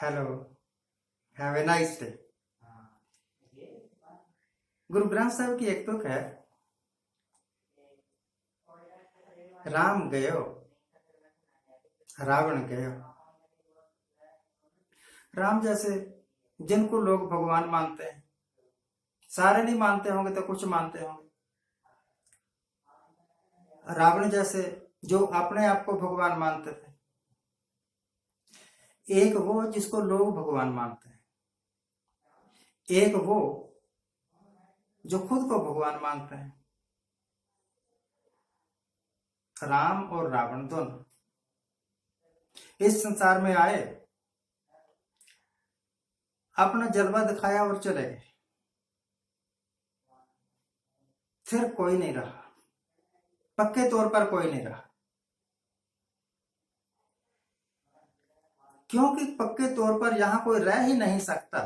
Hello, have a nice day. Guru Granth साहब की एक तुक है, राम गयो रावण गयो। राम जैसे जिनको लोग भगवान मानते हैं, सारे नहीं मानते होंगे तो कुछ मानते होंगे। रावण जैसे जो अपने आप को भगवान मानते थे। एक वो जिसको लोग भगवान मानते हैं, एक वो जो खुद को भगवान मानते हैं। राम और रावण दोनों इस संसार में आए, अपना जलवा दिखाया और चले गए। फिर कोई नहीं रहा, पक्के तौर पर कोई नहीं रहा, क्योंकि पक्के तौर पर यहां कोई रह ही नहीं सकता।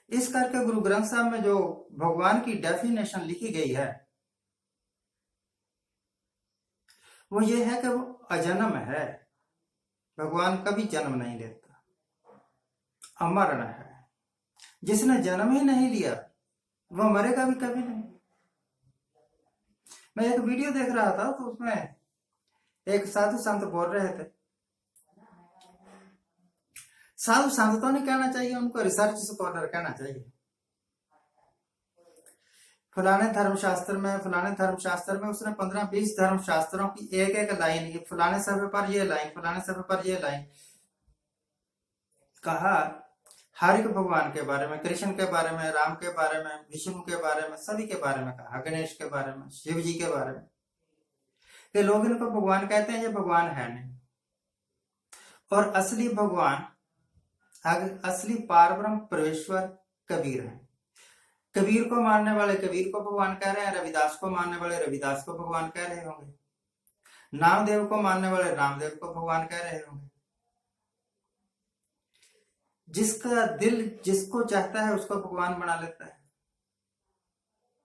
इस करके गुरु ग्रंथ साहब में जो भगवान की डेफिनेशन लिखी गई है वो ये है कि वो अजन्म है। भगवान कभी जन्म नहीं लेता, अमरण है। जिसने जन्म ही नहीं लिया वो मरेगा भी कभी नहीं। मैं एक वीडियो देख रहा था तो उसमें एक साधु संत बोल रहे थे। साधु संत तो नहीं कहना चाहिए, उनको रिसर्च स्कॉलर कहना चाहिए। फलाने धर्मशास्त्र में उसने 15-20 धर्मशास्त्रों की एक एक लाइन, ये फलाने सभ्य पर ये लाइन, फलाने सभ्य पर ये लाइन कहा। हर एक भगवान के बारे में, कृष्ण के बारे में, राम के बारे में, विष्णु के बारे में, सभी के बारे में कहा, गणेश के बारे में, शिव जी के बारे में। कि लोग इनको भगवान कहते हैं, ये भगवान है नहीं। और असली भगवान, असली पारब्रह्म परमेश्वर कबीर है। कबीर को मानने वाले कबीर को भगवान कह रहे हैं, रविदास को मानने वाले रविदास को भगवान कह रहे होंगे, नामदेव को मानने वाले रामदेव को भगवान कह रहे होंगे। जिसका दिल जिसको चाहता है उसको भगवान बना लेता है।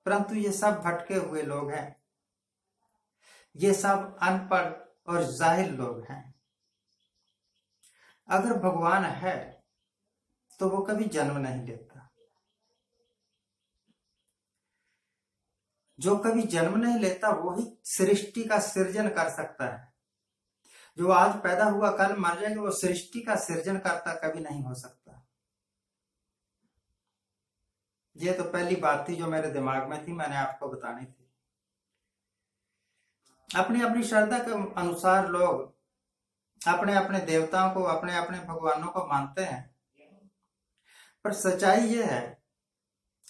परंतु ये सब भटके हुए लोग हैं, ये सब अनपढ़ और जाहिल लोग हैं। अगर भगवान है तो वो कभी जन्म नहीं लेता। जो कभी जन्म नहीं लेता वो ही सृष्टि का सृजन कर सकता है। जो आज पैदा हुआ कल मर जाएगा, वो सृष्टि का सृजन करता कभी नहीं हो सकता। ये तो पहली बात थी जो मेरे दिमाग में थी, मैंने आपको बतानी थी। अपनी अपनी श्रद्धा के अनुसार लोग अपने अपने देवताओं को, अपने अपने भगवानों को मानते हैं। पर सच्चाई ये है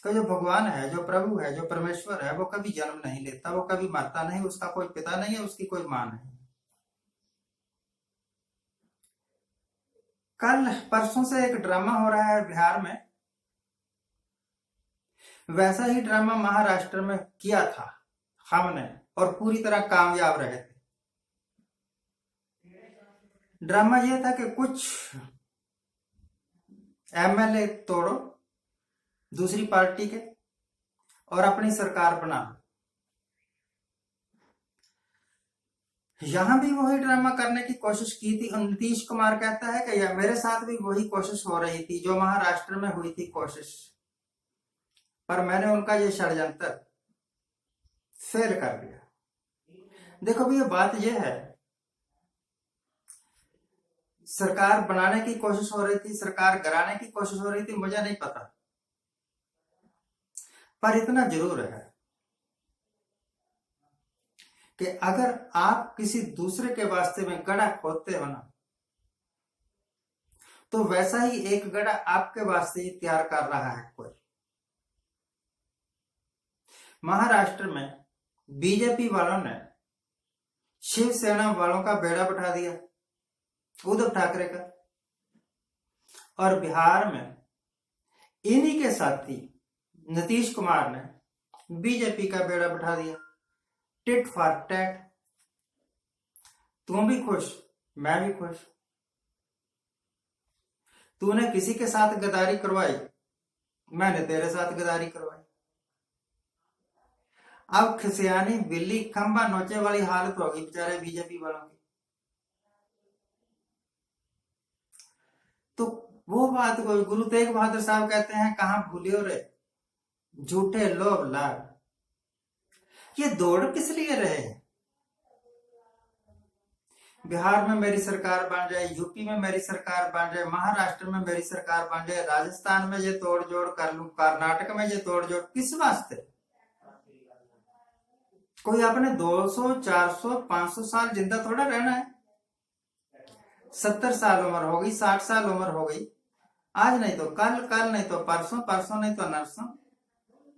कि जो भगवान है, जो प्रभु है, जो परमेश्वर है, वो कभी जन्म नहीं लेता, वो कभी मरता नहीं, उसका कोई पिता नहीं है, उसकी कोई मां नहीं। कल परसों से एक ड्रामा हो रहा है बिहार में, वैसा ही ड्रामा महाराष्ट्र में किया था हमने, और पूरी तरह कामयाब रहे थे। ड्रामा यह था कि कुछ एमएलए तोड़ो दूसरी पार्टी के और अपनी सरकार बनाओ। यहां भी वही ड्रामा करने की कोशिश की थी। नीतीश कुमार कहता है कि मेरे साथ भी वही कोशिश हो रही थी जो महाराष्ट्र में हुई थी कोशिश, पर मैंने उनका ये षड्यंत्र फेल कर दिया। देखो भी ये बात यह है, सरकार बनाने की कोशिश हो रही थी, सरकार गिराने की कोशिश हो रही थी, मुझे नहीं पता, पर इतना जरूर है कि अगर आप किसी दूसरे के वास्ते में गड्ढा खोदते हो ना, तो वैसा ही एक गड्ढा आपके वास्ते ही तैयार कर रहा है कोई। महाराष्ट्र में बीजेपी वालों ने शिवसेना वालों का बेड़ा बैठा दिया, उद्धव ठाकरे का। और बिहार में इन्हीं के साथी नीतीश कुमार ने बीजेपी का बेड़ा बैठा दिया। टिट फॉर टैट, तुम भी खुश मैं भी खुश। तूने किसी के साथ गद्दारी करवाई, मैंने तेरे साथ गद्दारी करवाई। अब खसियानी बिल्ली खंबा नोचे वाली हालत होगी बेचारे बीजेपी वालों की। तो वो बात को गुरु तेग बहादुर साहब कहते हैं, कहां भूलियो रे झूठे लोभ लाभ। ये दौड़ किस लिए रहे? बिहार में मेरी सरकार बन जाए, यूपी में मेरी सरकार बन जाए, महाराष्ट्र में मेरी सरकार बन जाए, राजस्थान में ये तोड़ जोड़ कर लूं, कर्नाटक में ये तोड़ जोड़, किस वास्ते? कोई अपने 200, 400, 500 साल जिंदा थोड़ा रहना है। 70 साल उम्र हो गई, 60 साल उम्र हो गई, आज नहीं तो कल, कल नहीं तो परसों, परसों नहीं तो नरसों,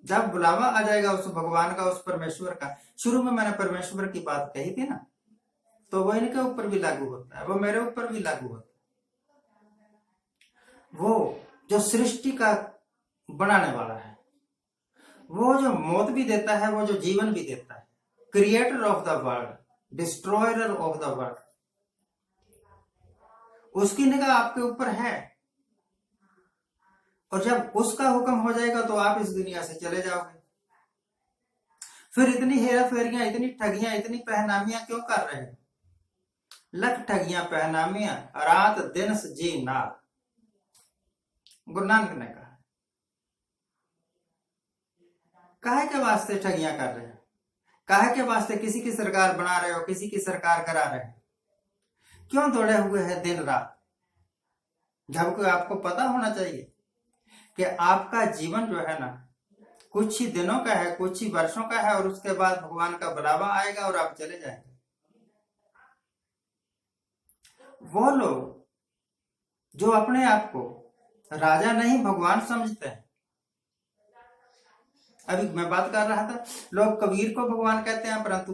जब बुलावा आ जाएगा उस भगवान का, उस परमेश्वर का। शुरू में मैंने परमेश्वर की बात कही थी ना, तो वो इनके ऊपर भी लागू होता है, वो मेरे ऊपर भी लागू होता है। वो जो सृष्टि का बनाने वाला है, वो जो मौत भी देता है, वो जो जीवन भी देता है, creator of the world, destroyer of the world, उसकी निगाह आपके ऊपर है। और जब उसका हुक्म हो जाएगा तो आप इस दुनिया से चले जाओगे। फिर इतनी हेरा फेरियां, इतनी ठगियां, इतनी पहनामियां क्यों कर रहे हैं? लख ठगियां पहनामियां, रात दिन जी नाल, गुरु नानक ने कहा। काहे के वास्ते ठगियां कर रहे हैं? काहे के वास्ते किसी की सरकार बना रहे हो, किसी की सरकार करा रहे हैं? क्यों दौड़े हुए हैं दिन रात? जबकि आपको पता होना चाहिए कि आपका जीवन जो है ना, कुछ ही दिनों का है, कुछ ही वर्षों का है, और उसके बाद भगवान का बुलावा आएगा और आप चले जाएंगे। वो लोग जो अपने आप को राजा नहीं भगवान समझते हैं, अभी मैं बात कर रहा था, लोग कबीर को भगवान कहते हैं, परंतु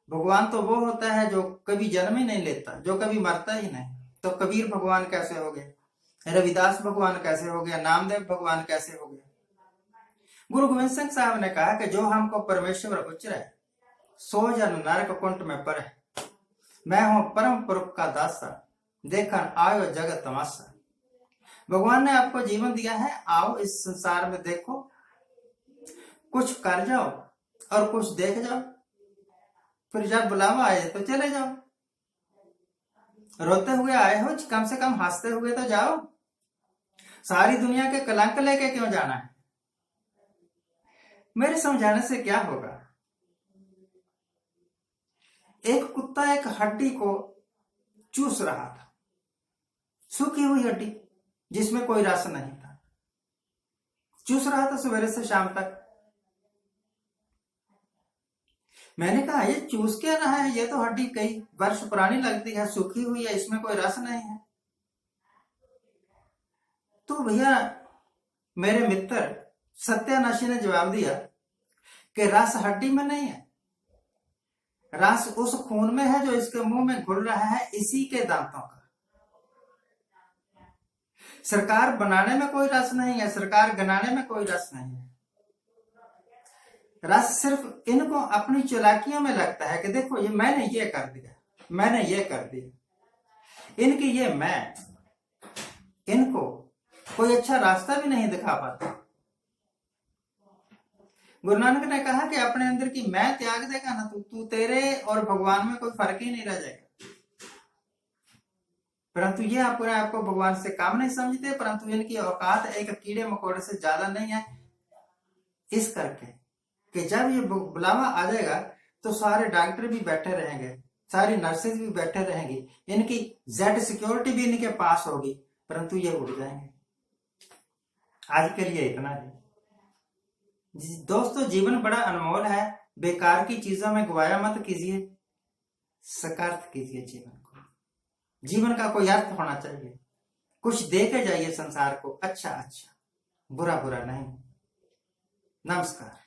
भगवान तो वो होता है जो कभी जन्म ही नहीं लेता, जो कभी मरता ही नहीं। तो कबीर भगवान कैसे हो गए? रविदास भगवान कैसे हो गया? नामदेव भगवान कैसे हो गया? गुरु गोविंद सिंह साहब ने कहा कि जो हमको परमेश्वर उचरे, सो जन नरक कुंट में पड़े, मैं हूं परम पुरुष का दासा, देखन आयो जगत तमाशा। भगवान ने आपको जीवन दिया है, आओ इस संसार में देखो, कुछ कर जाओ और कुछ देख जाओ, फिर जब बुलावा आए तो चले जाओ। रोते हुए आए हो, कम से कम हंसते हुए तो जाओ। सारी दुनिया के कलंक लेके क्यों जाना है? मेरे समझाने से क्या होगा? एक कुत्ता एक हड्डी को चूस रहा था, सूखी हुई हड्डी जिसमें कोई रस नहीं था, चूस रहा था सवेरे से शाम तक। मैंने कहा ये चूस क्या रहा है? ये तो हड्डी कई वर्ष पुरानी लगती है, सूखी हुई है, इसमें कोई रस नहीं है। तो भैया मेरे मित्र सत्यानाशी ने जवाब दिया कि रस हड्डी में नहीं है, रस उस खून में है जो इसके मुंह में घुल रहा है, इसी के दांतों का। सरकार बनाने में कोई रस नहीं है, सरकार गनाने में कोई रस नहीं है। रस सिर्फ इनको अपनी चालाकियों में लगता है कि देखो ये मैंने ये कर दिया, मैंने ये कर दिया। इनकी ये मैं इनको कोई अच्छा रास्ता भी नहीं दिखा पाता। गुरु नानक ने कहा कि अपने अंदर की मैं त्याग देगा ना, तू तेरे और भगवान में कोई फर्क ही नहीं रह जाएगा। परंतु ये अपने आपको भगवान से काम नहीं समझते, परंतु इनकी औकात एक कीड़े मकोड़े से ज्यादा नहीं है, इस करके कि जब ये बुलावा आ जाएगा तो सारे डॉक्टर भी बैठे रहेंगे, सारी नर्सेज भी बैठे रहेंगी, इनकी जेड सिक्योरिटी भी इनके पास होगी, परंतु ये उड़ जाएंगे। आज के लिए इतना ही दोस्तों। जीवन बड़ा अनमोल है, बेकार की चीजों में गवाया मत कीजिए, सकार्थ कीजिए जीवन को। जीवन का कोई अर्थ होना चाहिए, कुछ दे के जाइए संसार को, अच्छा अच्छा, बुरा बुरा नहीं। नमस्कार।